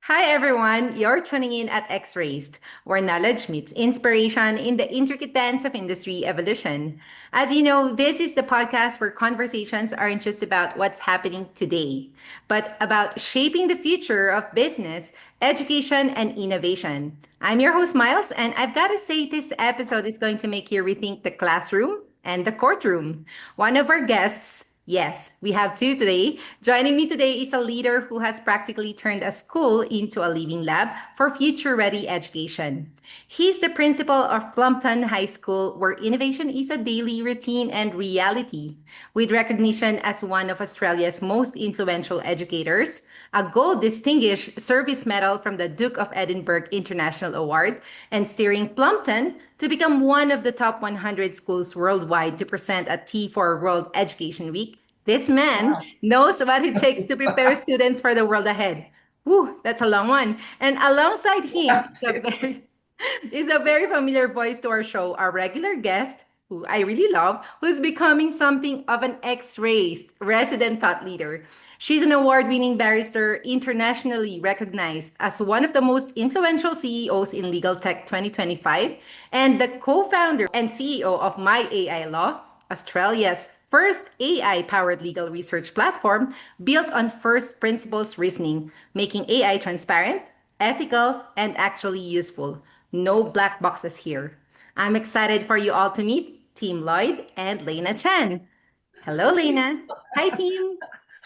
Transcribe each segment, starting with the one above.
Hi everyone, you're tuning in at Xraised, where knowledge meets inspiration in the intricate dance of industry evolution. As you know, this is the podcast where conversations aren't just about what's happening today, but about shaping the future of business, education, and innovation. I'm your host, Miles, and I've got to say this episode is going to make you rethink the classroom and the courtroom. One of our guests, yes, we have two today. Joining me today is a leader who has practically turned a school into a living lab for future ready education. He's the principal of Plumpton High School, where innovation is a daily routine and reality. With recognition as one of Australia's most influential educators, a gold distinguished service medal from the Duke of Edinburgh International Award, and steering Plumpton to become one of the top 100 schools worldwide to present at T4 World Education Week. This man Wow. knows what it takes to prepare students for the world ahead. Whew, that's a long one. And alongside him Yeah, is is a very familiar voice to our show, our regular guest, who I really love, who's becoming something of an X-raised resident thought leader. She's an award-winning barrister, internationally recognized as one of the most influential CEOs in Legal Tech 2025, and the co-founder and CEO of MiAI Law, Australia's first AI-powered legal research platform built on first principles reasoning, making AI transparent, ethical, and actually useful. No black boxes here. I'm excited for you all to meet Tim Lloyd and Laina Chan. Hello, Laina. Hi, team.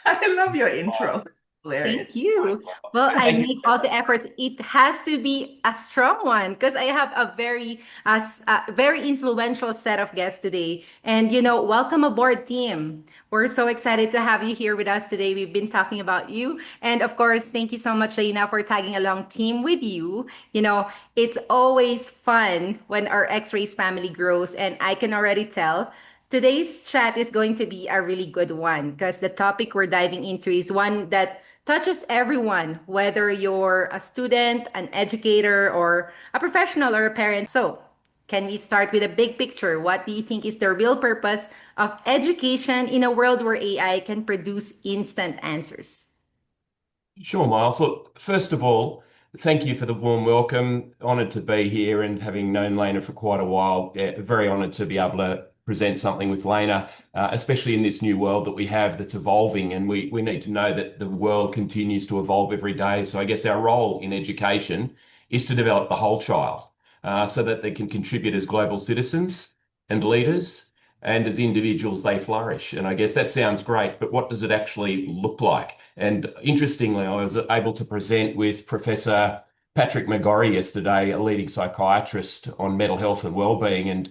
I love your intro. Thank Hilarious. you. Well, I Thank you. make all the efforts. It has to be a strong one because I have a very influential set of guests today. And welcome aboard, team. We're so excited to have you here with us today. We've been talking about you, and of course, thank you so much, Lena, for tagging along team with you. It's always fun when our X-Rays family grows, and I can already tell. Today's chat is going to be a really good one because the topic we're diving into is one that touches everyone, whether you're a student, an educator, or a professional or a parent. So, can we start with a big picture? What do you think is the real purpose of education in a world where AI can produce instant answers? Sure, Miles. Well, first of all, thank you for the warm welcome. Honoured to be here and having known Lena for quite a while. Yeah, very honoured to be able to present something with Lena, especially in this new world that we have that's evolving. And we need to know that the world continues to evolve every day. So I guess our role in education is to develop the whole child so that they can contribute as global citizens and leaders. And as individuals, they flourish. And I guess that sounds great, but what does it actually look like? And interestingly, I was able to present with Professor Patrick McGorry yesterday, a leading psychiatrist on mental health and wellbeing. And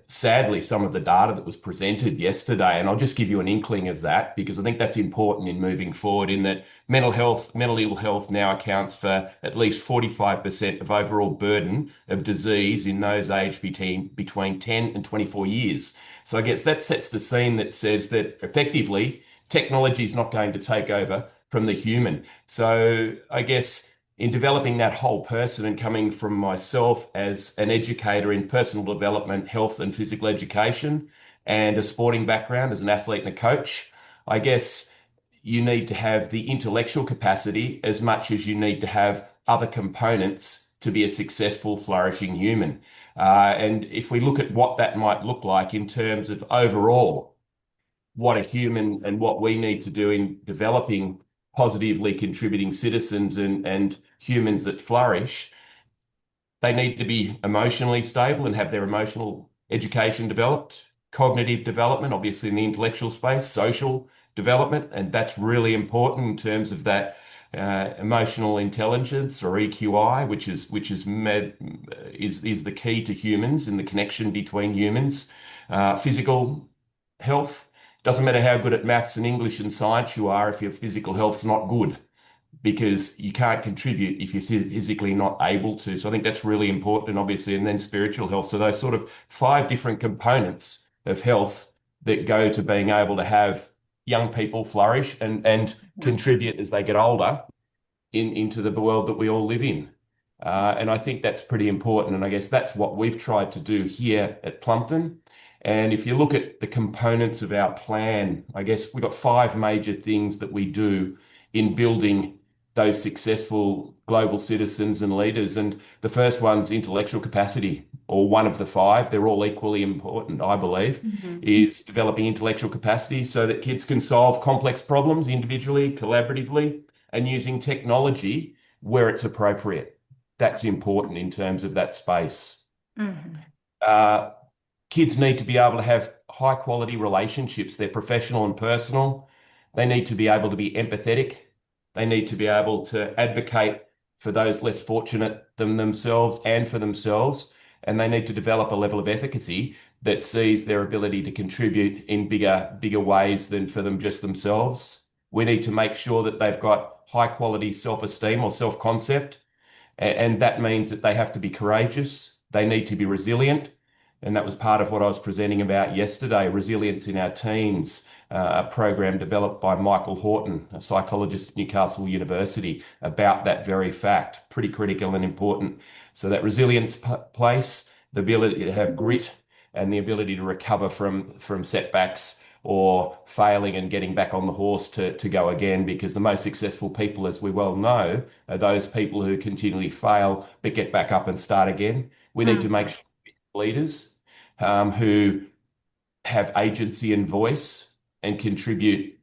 sadly, some of the data that was presented yesterday, and I'll just give you an inkling of that because I think that's important in moving forward, in that mental health, mental ill health now accounts for at least 45% of overall burden of disease in those aged between 10 and 24 years. So I guess that sets the scene that says that effectively technology is not going to take over from the human. So I guess in developing that whole person and coming from myself as an educator in personal development, health and physical education, and a sporting background as an athlete and a coach, I guess you need to have the intellectual capacity as much as you need to have other components to be a successful, flourishing human. And if we look at what that might look like in terms of overall, what a human and what we need to do in developing positively contributing citizens and humans that flourish, they need to be emotionally stable and have their emotional education developed, cognitive development, obviously in the intellectual space, social development, and that's really important in terms of that emotional intelligence or EQI, which is the key to humans and the connection between humans. Physical health doesn't matter how good at maths and English and science you are if your physical health's not good because you can't contribute if you're physically not able to. So I think that's really important, obviously, and then spiritual health. So those sort of five different components of health that go to being able to have young people flourish and contribute as they get older into the world that we all live in. And I think that's pretty important. And I guess that's what we've tried to do here at Plumpton. And if you look at the components of our plan, I guess we've got five major things that we do in building those successful global citizens and leaders. And the first one's intellectual capacity, or one of the five. They're all equally important, I believe, is developing intellectual capacity so that kids can solve complex problems individually, collaboratively, and using technology where it's appropriate. That's important in terms of that space. Uh, Kids need to be able to have high quality relationships. They're professional and personal. They need to be able to be empathetic. They need to be able to advocate for those less fortunate than themselves and for themselves. And they need to develop a level of efficacy that sees their ability to contribute in bigger ways than for them just themselves. We need to make sure that they've got high quality self-esteem or self-concept. And that means that they have to be courageous. They need to be resilient. And that was part of what I was presenting about yesterday, resilience in our teens, a program developed by Michael Horton, a psychologist at Newcastle University, about that very fact. Pretty critical and important. So that resilience place, the ability to have grit and the ability to recover from setbacks or failing and getting back on the horse to go again, because the most successful people, as we well know, are those people who continually fail but get back up and start again. We need to make sure leaders who have agency and voice and contribute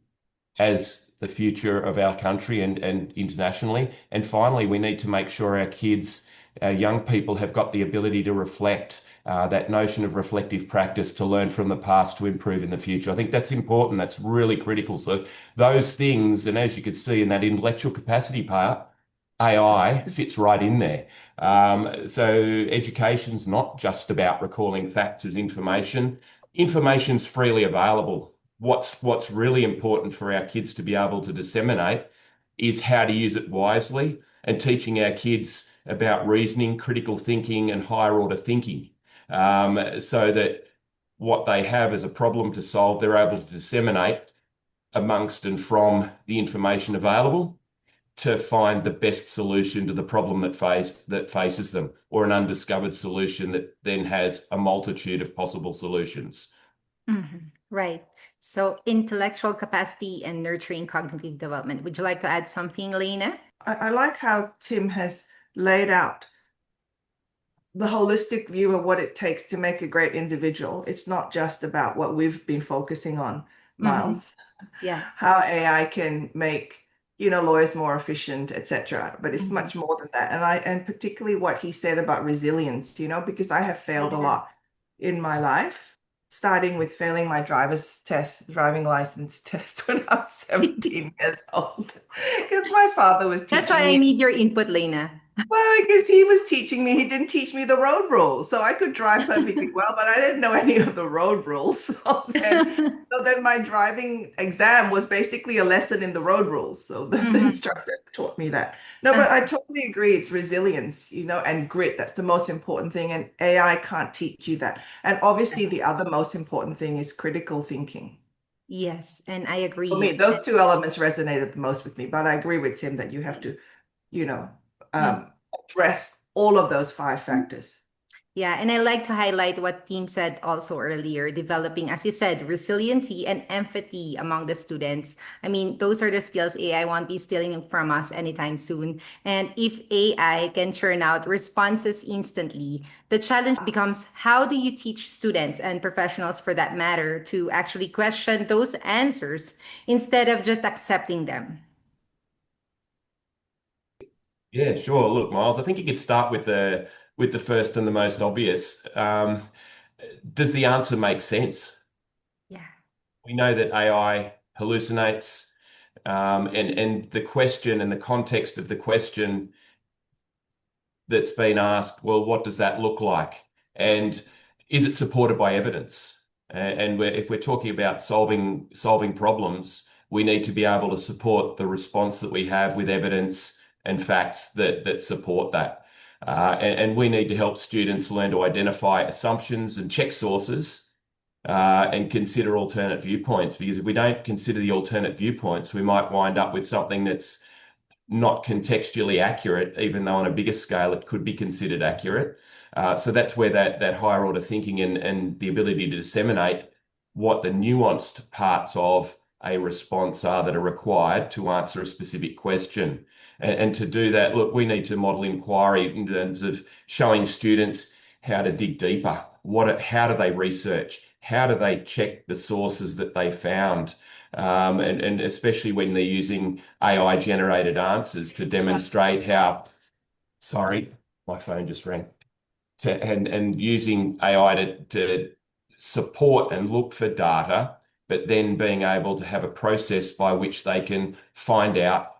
as the future of our country and internationally. And finally, we need to make sure our kids, our young people, have got the ability to reflect, that notion of reflective practice, to learn from the past to improve in the future. I think that's important. That's really critical. So those things, and as you could see in that intellectual capacity part, AI fits right in there. So education's not just about recalling facts as information. Information's freely available. What's really important for our kids to be able to disseminate is how to use it wisely, and teaching our kids about reasoning, critical thinking, and higher order thinking, so that what they have as a problem to solve, they're able to disseminate amongst and from the information available to find the best solution to the problem that faces them, or an undiscovered solution that then has a multitude of possible solutions. Right. So intellectual capacity and nurturing cognitive development. Would you like to add something, Laina? I like how Tim has laid out the holistic view of what it takes to make a great individual. It's not just about what we've been focusing on, Miles. Yeah. How AI can make lawyers more efficient, etc. But it's much more than that. And particularly what he said about resilience, because I have failed a lot in my life, starting with failing my driving license test when I was 17 years old. Because my father was teaching That's why I need your input, Laina. Well, because he was teaching me, he didn't teach me the road rules. So I could drive perfectly well, but I didn't know any of the road rules. So then my driving exam was basically a lesson in the road rules. So the instructor taught me that. No, but I totally agree. It's resilience, and grit. That's the most important thing. And AI can't teach you that. And obviously the other most important thing is critical thinking. Yes, and I agree. For me, those two elements resonated the most with me. But I agree with Tim that you have to, address all of those 5 factors. Yeah, and I like to highlight what Tim said also earlier, developing, as you said, resiliency and empathy among the students. I mean, those are the skills AI won't be stealing from us anytime soon. And if AI can churn out responses instantly, the challenge becomes, how do you teach students and professionals for that matter to actually question those answers instead of just accepting them? Yeah, sure. Look, Miles, I think you could start with the first and the most obvious. Does the answer make sense? Yeah. We know that AI hallucinates, and the question and the context of the question that's been asked, well, what does that look like? And is it supported by evidence? And if we're talking about solving problems, we need to be able to support the response that we have with evidence and facts that support that. And we need to help students learn to identify assumptions and check sources, and consider alternate viewpoints. Because if we don't consider the alternate viewpoints, we might wind up with something that's not contextually accurate, even though on a bigger scale it could be considered accurate. So that's where that higher order thinking and the ability to disseminate what the nuanced parts of a response are that are required to answer a specific question. And to do that, look, we need to model inquiry in terms of showing students how to dig deeper. How do they research? How do they check the sources that they found? And especially when they're using AI generated answers to demonstrate how, sorry, my phone just rang. And using AI to support and look for data, but then being able to have a process by which they can find out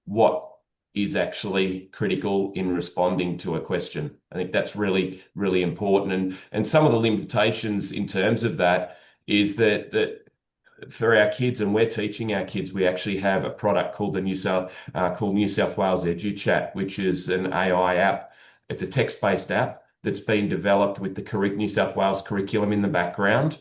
what is actually critical in responding to a question. I think that's really, really important. And some of the limitations in terms of that is that for our kids, and we're teaching our kids, we actually have a product called New South Wales EduChat, which is an AI app. It's a text-based app that's been developed with the New South Wales curriculum in the background,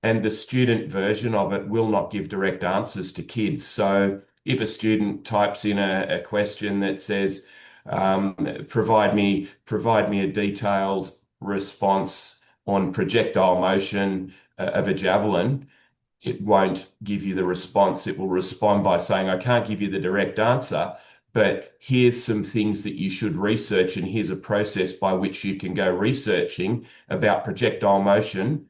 and the student version of it will not give direct answers to kids. So if a student types in a question that says, provide me a detailed response on projectile motion of a javelin, it won't give you the response. It will respond by saying, I can't give you the direct answer, but here's some things that you should research, and here's a process by which you can go researching about projectile motion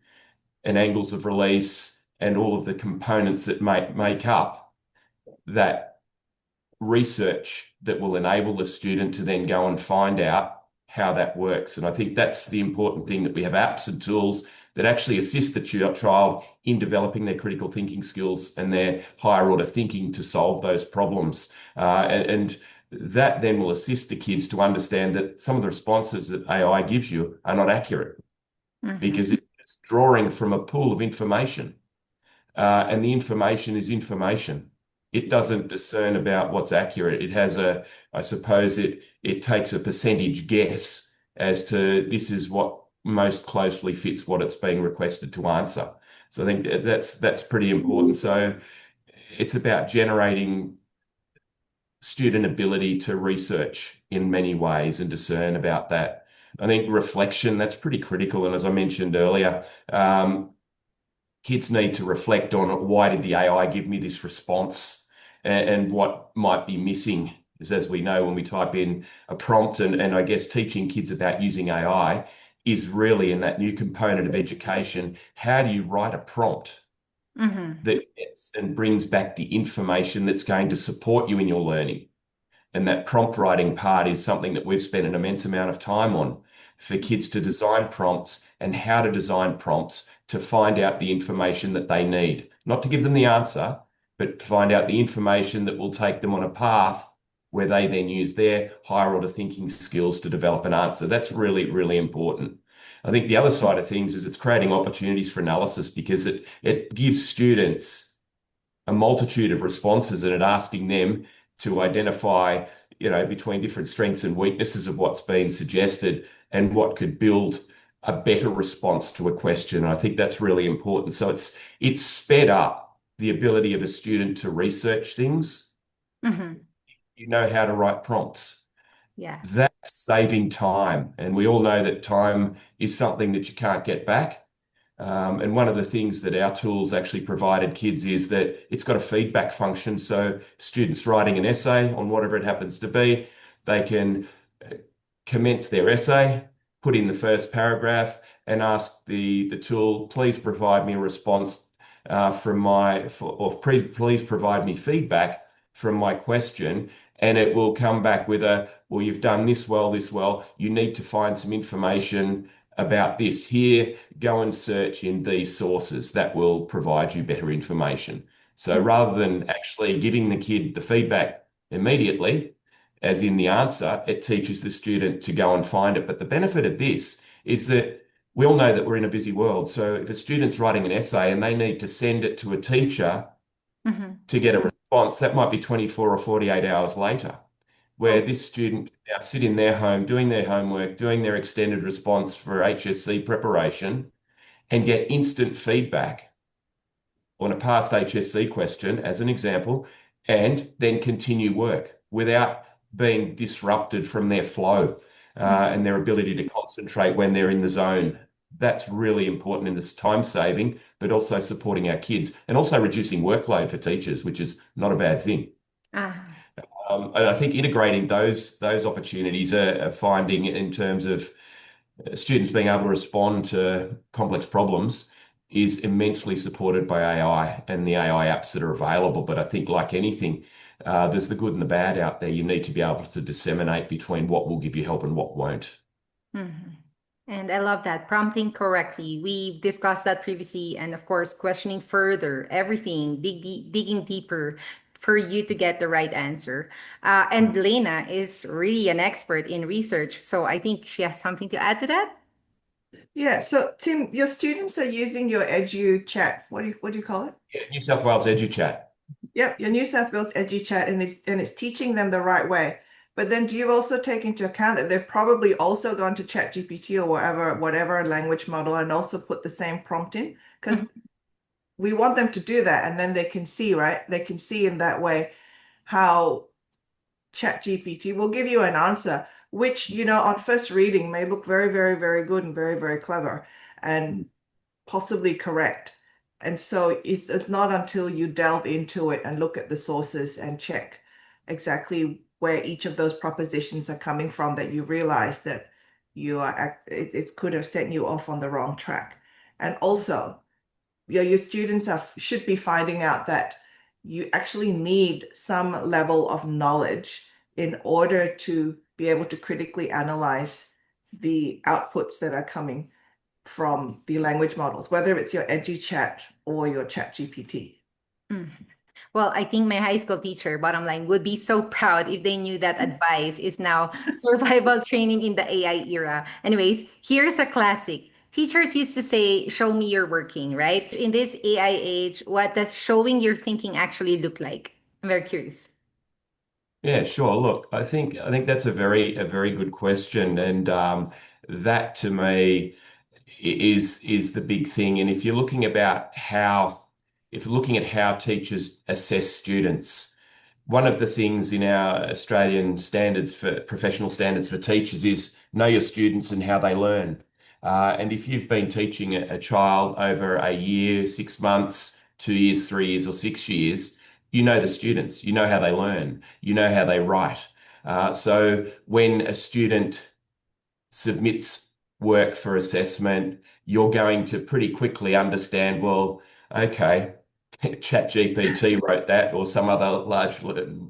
and angles of release and all of the components that make up that research that will enable the student to then go and find out how that works. And I think that's the important thing, that we have apps and tools that actually assist the child in developing their critical thinking skills and their higher order thinking to solve those problems. And that then will assist the kids to understand that some of the responses that AI gives you are not accurate because it's drawing from a pool of information. And the information is information. It doesn't discern about what's accurate. It has I suppose it takes a percentage guess as to this is what most closely fits what it's being requested to answer. So I think that's pretty important. So it's about generating student ability to research in many ways and discern about that. I think reflection, that's pretty critical. And as I mentioned earlier, kids need to reflect on, why did the AI give me this response, and what might be missing. As we know, when we type in a prompt, and I guess teaching kids about using AI is really in that new component of education. How do you write a prompt that gets and brings back the information that's going to support you in your learning? And that prompt writing part is something that we've spent an immense amount of time on, for kids to design prompts and how to design prompts to find out the information that they need, not to give them the answer, but to find out the information that will take them on a path where they then use their higher order thinking skills to develop an answer. That's really, really important. I think the other side of things is it's creating opportunities for analysis, because it gives students a multitude of responses, and it asking them to identify, between different strengths and weaknesses of what's been suggested and what could build a better response to a question. And I think that's really important. So it's sped up the ability of a student to research things. You know how to write prompts. Yeah. That's saving time. And we all know that time is something that you can't get back. And one of the things that our tools actually provided kids is that it's got a feedback function. So students writing an essay on whatever it happens to be, they can commence their essay, put in the first paragraph, and ask the tool, please provide me a response please provide me feedback from my question. And it will come back with well, you've done this well, you need to find some information about this here, go and search in these sources. That will provide you better information. So rather than actually giving the kid the feedback immediately, as in the answer, it teaches the student to go and find it. But the benefit of this is that we all know that we're in a busy world. So if a student's writing an essay and they need to send it to a teacher to get a response, that might be 24 or 48 hours later, where this student can now sit in their home, doing their homework, doing their extended response for HSC preparation, and get instant feedback on a past HSC question, as an example, and then continue work without being disrupted from their flow and their ability to concentrate when they're in the zone. That's really important in this time saving, but also supporting our kids and also reducing workload for teachers, which is not a bad thing. And I think integrating those opportunities are finding in terms of students being able to respond to complex problems is immensely supported by AI and the AI apps that are available. But I think, like anything, there's the good and the bad out there. You need to be able to disseminate between what will give you help and what won't. Mhm. And I love that prompting correctly. We discussed that previously, and of course, questioning further, everything, digging deeper for you to get the right answer. And Lena is really an expert in research, so I think she has something to add to that. Yeah, so Tim, your students are using your Edu chat. What do you call it? Yeah, New South Wales EduChat. Yep, your New South Wales Edu chat, and it's teaching them the right way. But then do you also take into account that they've probably also gone to ChatGPT or whatever language model and also put the same prompt in? Because Mhm. we want them to do that, and then they can see, right? They can see in that way how ChatGPT will give you an answer, which, on first reading may look very, very, very good and very, very clever and possibly correct. And so it's not until you delve into it and look at the sources and check exactly where each of those propositions are coming from that you realize that it could have sent you off on the wrong track. And also, your students should be finding out that you actually need some level of knowledge in order to be able to critically analyze the outputs that are coming from the language models, whether it's your EduChat or your ChatGPT. Mm. Well, I think my high school teacher, bottom line, would be so proud if they knew that advice is now survival training in the AI era. Anyways, here's a classic. Teachers used to say, "Show me you're working," right? In this AI age, what does showing your thinking actually look like? I'm very curious. Yeah, sure. Look, I think that's a very good question, and that to me is the big thing. And if you're looking at how teachers assess students, one of the things in our Australian standards for professional standards for teachers is know your students and how they learn. And if you've been teaching a child over a year, 6 months, 2 years, 3 years, or 6 years, you know the students, you know how they learn, you know how they write. So when a student submits work for assessment, you're going to pretty quickly understand, well, okay, ChatGPT wrote that, or some other large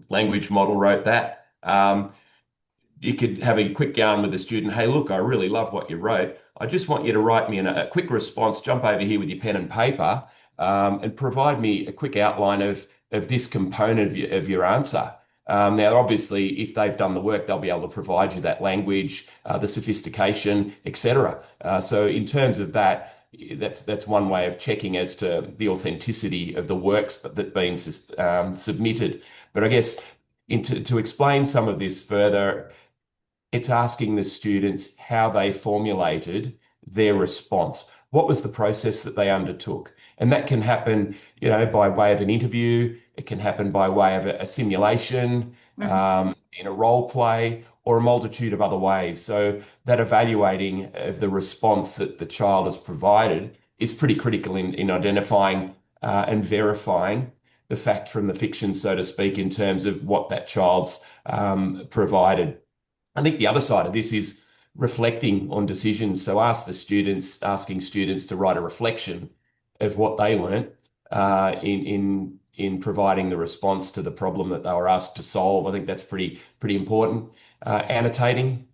language model wrote that. You could have a quick yarn with the student. Hey, look, I really love what you wrote. I just want you to write me a quick response. Jump over here with your pen and paper, and provide me a quick outline of this component of your answer. Now, obviously, if they've done the work, they'll be able to provide you that language, the sophistication, etc. So, in terms of that, that's one way of checking as to the authenticity of the works that being submitted. But I guess to explain some of this further, it's asking the students how they formulated their response. What was the process that they undertook? And that can happen, by way of an interview. It can happen by way of a simulation, Mhm. in a role play, or a multitude of other ways. So that evaluating of the response that the child has provided is pretty critical in identifying and verifying the fact from the fiction, so to speak, in terms of what that child's provided. I think the other side of this is reflecting on decisions. So asking students to write a reflection of what they learnt in providing the response to the problem that they were asked to solve. I think that's pretty important. Annotating,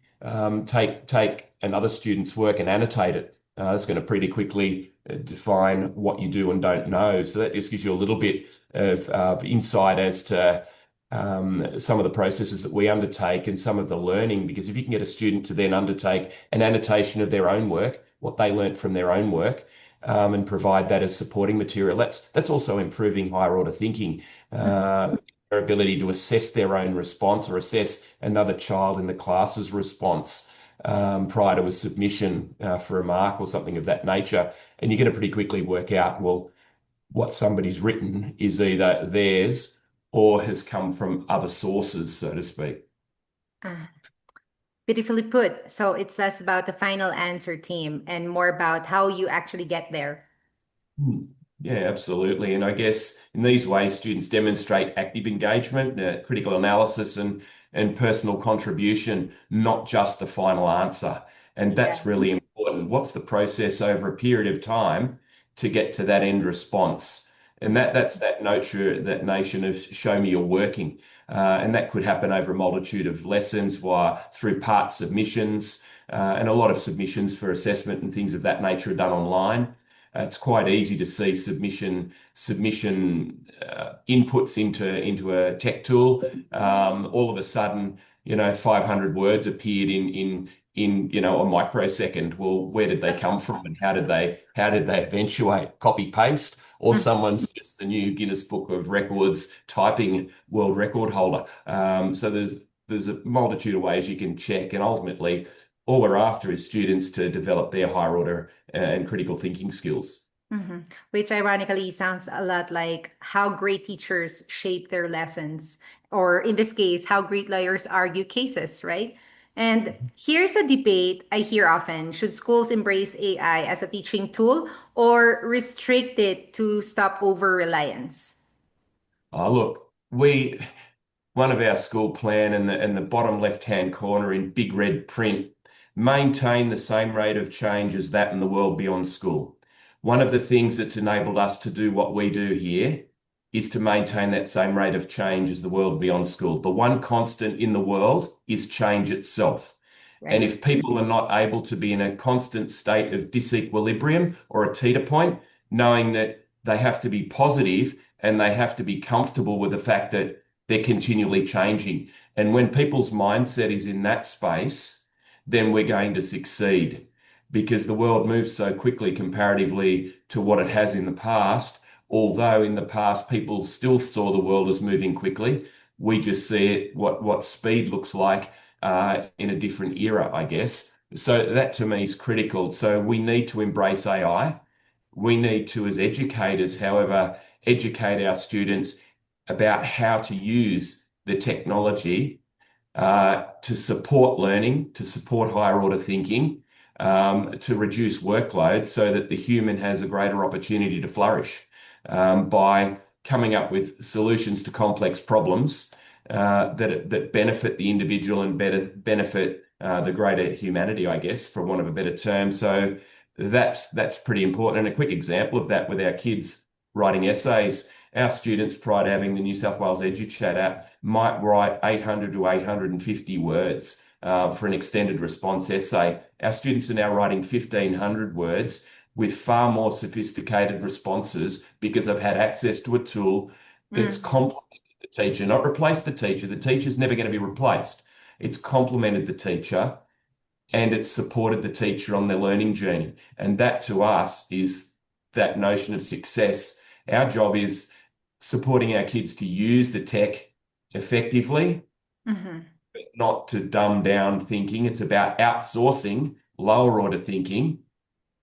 take another student's work and annotate it. That's going to pretty quickly define what you do and don't know. So that just gives you a little bit of insight as to some of the processes that we undertake and some of the learning, because if you can get a student to then undertake an annotation of their own work, what they learnt from their own work, and provide that as supporting material, that's also improving higher order thinking, their ability to assess their own response or assess another child in the class's response prior to a submission for a mark or something of that nature. And you're going to pretty quickly work out, well, what somebody's written is either theirs or has come from other sources, so to speak. Ah, beautifully put. So it's less about the final answer, team, and more about how you actually get there. Hmm. Yeah, absolutely. And I guess in these ways, students demonstrate active engagement, critical analysis, and personal contribution, not just the final answer. And Yeah. that's really important. What's the process over a period of time to get to that end response? And that's that nurture, that nation of show me you're working. And that could happen over a multitude of lessons through part submissions, and a lot of submissions for assessment and things of that nature are done online. It's quite easy to see submission inputs into a tech tool. All of a sudden, 500 words appeared in a microsecond. Well, where did they come from, and how did they eventuate? Copy paste, or someone's just the new Guinness Book of Records typing world record holder. So there's a multitude of ways you can check, and ultimately all we're after is students to develop their higher order and critical thinking skills. Mhm. Which ironically sounds a lot like how great teachers shape their lessons, or in this case, how great lawyers argue cases, right? And here's a debate I hear often. Should schools embrace AI as a teaching tool or restrict it to stop over reliance? Oh, look, one of our school plan in the bottom left-hand corner in big red print, maintain the same rate of change as that in the world beyond school. One of the things that's enabled us to do what we do here is to maintain that same rate of change as the world beyond school. The one constant in the world is change itself. And Right. if people are not able to be in a constant state of disequilibrium or a teeter point, knowing that they have to be positive and they have to be comfortable with the fact that they're continually changing. And when people's mindset is in that space, then we're going to succeed because the world moves so quickly comparatively to what it has in the past. Although in the past people still saw the world as moving quickly, we just see it what speed looks like in a different era, I guess. So that to me is critical. So we need to embrace AI. We need to, as educators, however, educate our students about how to use the technology to support learning, to support higher order thinking, to reduce workload so that the human has a greater opportunity to flourish by coming up with solutions to complex problems that benefit the individual and better benefit the greater humanity, I guess, for want of a better term. So that's pretty important. And a quick example of that with our kids writing essays. Our students, prior to having the New South Wales EduChat app, might write 800 to 850 words for an extended response essay. Our students are now writing 1,500 words with far more sophisticated responses because they've had access to a tool that's Mm. complemented the teacher, not replaced the teacher. The teacher's never going to be replaced. It's complemented the teacher and it's supported the teacher on their learning journey. And that to us is that notion of success. Our job is supporting our kids to use the tech effectively, Mhm. but not to dumb down thinking. It's about outsourcing lower order thinking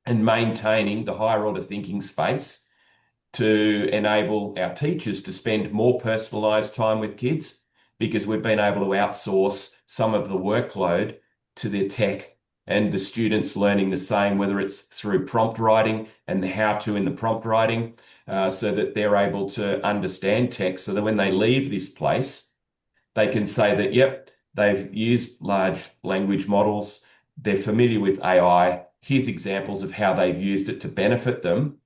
and maintaining the higher order thinking space to enable our teachers to spend more personalized time with kids because we've been able to outsource some of the workload to their tech and the students learning the same, whether it's through prompt writing and the how to in the prompt writing, so that they're able to understand tech so that when they leave this place, they can say that, yep, they've used large language models, they're familiar with AI. Here's examples of how they've used it to benefit them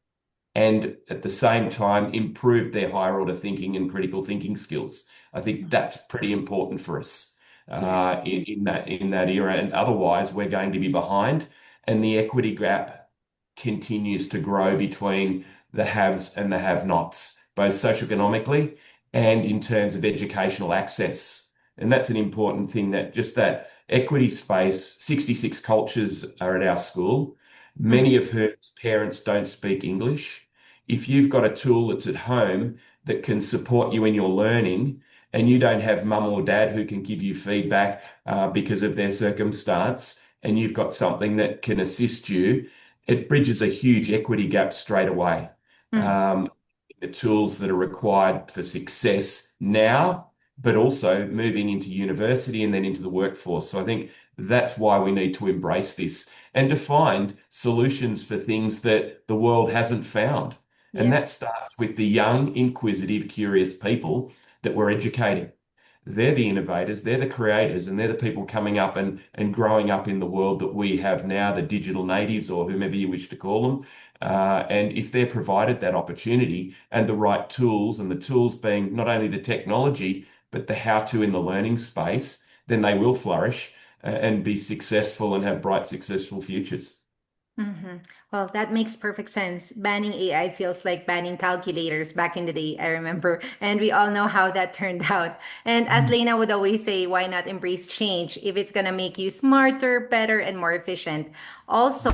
and at the same time improve their higher order thinking and critical thinking skills. I think that's pretty important for us Yeah. in that era, and otherwise we're going to be behind, and the equity gap continues to grow between the haves and the have-nots, both socioeconomically and in terms of educational access. And that's an important thing, that just that equity space. 66 cultures are at our school, Mhm. many of whose parents don't speak English. If you've got a tool that's at home that can support you in your learning, and you don't have mum or dad who can give you feedback because of their circumstance, and you've got something that can assist you, it bridges a huge equity gap straight away. Mhm. The tools that are required for success now, but also moving into university and then into the workforce. So I think that's why we need to embrace this and to find solutions for things that the world hasn't found. And Yep. that starts with the young, inquisitive, curious people that we're educating. They're the innovators, they're the creators, and they're the people coming up and growing up in the world that we have now, the digital natives or whomever you wish to call them. And if they're provided that opportunity and the right tools, and the tools being not only the technology, but the how to in the learning space, then they will flourish and be successful and have bright, successful futures. Hmm. Well, that makes perfect sense. Banning AI feels like banning calculators back in the day, I remember. And we all know how that turned out. And as Lena would always say, why not embrace change if it's going to make you smarter, better, and more efficient? Also,